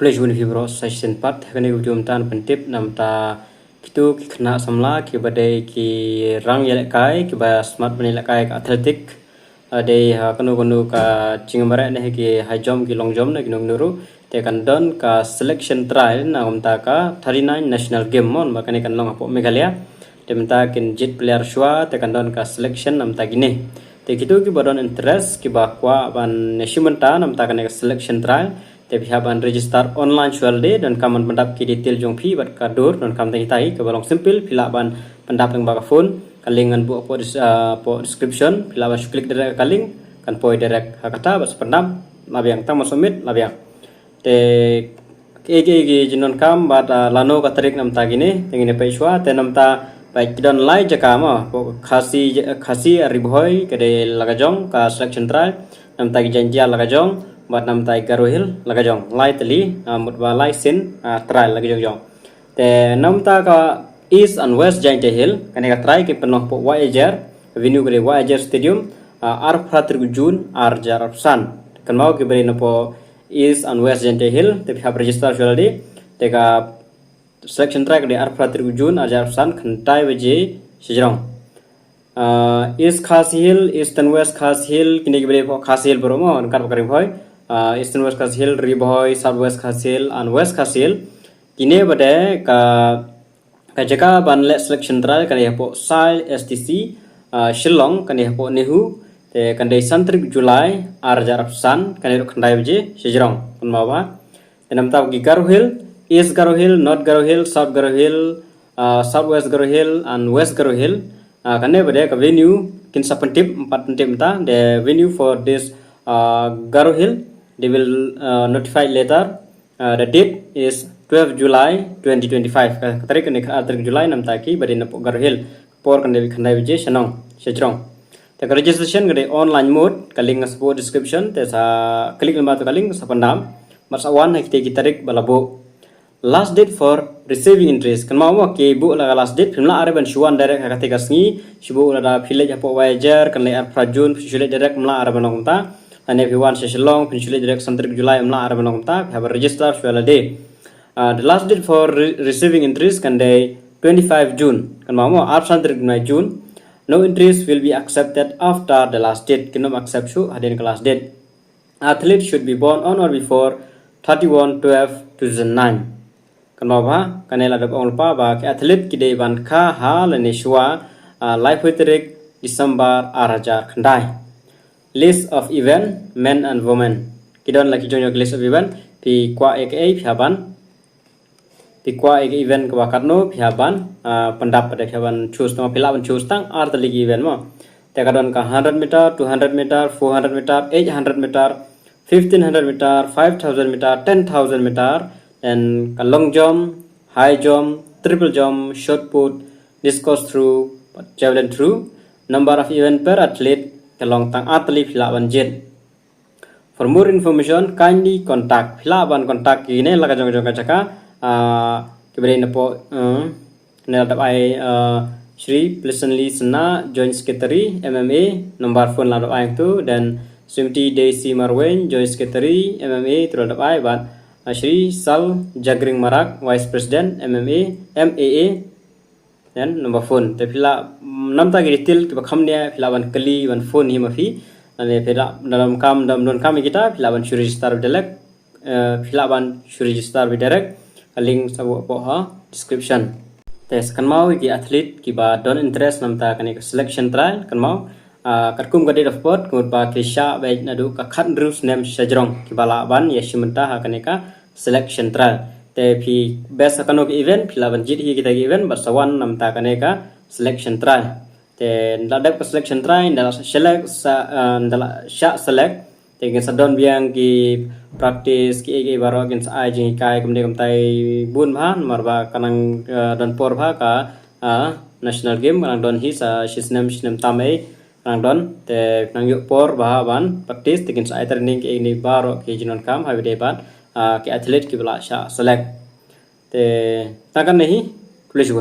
College Univibro Session Part kani ujum tan pentip nam ta kitu kena samla ki badai ki rang yelek kai ki ba smart menilek kai ka atletik de kanu ka cingmare ne ki high jump ki long jump ne ginung nuru te kan don ka selection trial na ta ka 39 national game mon makani kan long apo Meghalaya te menta kin jit player shwa te kan don ka selection nam ta gine te kitu ki badon interest ki ba kwa ban neshimenta nam ta kan ka selection trial te ban register online shwalde dan kaman pendap ki detail jong phi bat ka dur dan kam tai ke balong simple pila ban pendap ng baga phone kalingan bu po description pila ba klik direct kaling kan poi direct hakata bas pendam labiang tang masumit labiang te ke jinon kam bat lano ka tarik nam ta gini tengine paiswa te nam ta baik don lai jaka ma khasi ribhoi kede lagajong ka selection trial nam ta janjia lagajong bat nam tai garohil lagajong lai tali mutba lai sin trial lagajong te nam ta ka east and west jain hill kane ka try ke penuh po Voyager venue ke Voyager stadium ar pratir jun ar jar san kan mau ke beri po east and west jain hill te have register already te ka selection track de ar pratir jun ar jar san khantai beje sejrong east khas hill east and west khas hill kini ke beri po khas hill bromo kan karim hoy eastern west khas hill riboy south west khas hill and west khas hill kini bade ka jaka banle selection trial kan po SAIL STC Shillong kan po Nehu te kan dei santrik Julai arjar san kan ro khandai beje sejrong kan mawa tenam ta gi Garo Hill east Garo Hill north Garo Hill south Garo Hill south west Garo Hill and west Garo Hill kan bade ka venue kin sapentip 4 pentip ta the venue for this Garo Hill they will notify later the date is 12 July 2025 tarik ni tarik July nam taki bari na Garo Hill por kan dewi khandai beje senong sejrong te registration gade online mode kaling support description te sa klik lembar tu kaling sa pandam masawan hekte ki tarik balabo last date for receiving interest kan mau ke bu la last date pimla are ban shuan direct hakate kasngi shibu la village apo Voyager kan le ar prajun shule direct mla are banong ta and everyone session pinchule direct santrik July mla are banong ta have register shwala day the last date for receiving interest kan day 25 June kan mau ar santrik June no interest will be accepted after the last date kinom accept shu hadin ke last date athlete should be born on or before 31/12/2009 kan mau ba kanela da ong pa ba ke athlete ki day ban kha ha le ne shwa life with December arajar khandai list of event men and women kidon lagi jonyo list of event pi kwa aka phiaban pi kwa aka event kwa karno phiaban pendap pada phiaban choose tama philaban choose tang ar lagi event mo te kadon ka 100 meter 200 meter 400 meter 800 meter 1500 meter 5000 meter 10000 meter and ka long jump high jump triple jump shot put discus throw javelin throw number of event per athlete long tang atli philaban jet for more information kindly contact philaban contact ini laga jong jaka kibere na po na dapai Shri Pleasantly Sena Joint Secretary MMA number phone la dapai tu dan Sumti Desi Marwen Joint Secretary MMA tu dapai ban Shri Sal Jagring Marak Vice President MMA MAA dan number phone tapi la nam ta detail ke khamne philaban kali ban phone hi mafi ane phila dalam kam dalam don kami kita philaban shuri register direct philaban shuri register direct link sabu po ha description tes kan mau ki athlete ki ba don interest nam ta kan selection trial kan mau katkum ga date of birth kumut ba krisha baik nadu ka khat rules name sajrong ki bala ban yeshimenta ha kan ka selection trial te phi best kanok event philaban jit hi kita event basawan nam ta kan ka selection trial te dadak ka selection trial dala select dala select te gen sadon biang ki practice ki baro gen sa ai jing kai kumde kam tai bun bhan marba kanang don por bha ka national game kanang don hi sa shisnem tamai kanang don te nang yu por bha ban practice te gen sa ai training ki ni baro ki jinon kam ha de ban ke athlete ki bala select te takan nahi tulis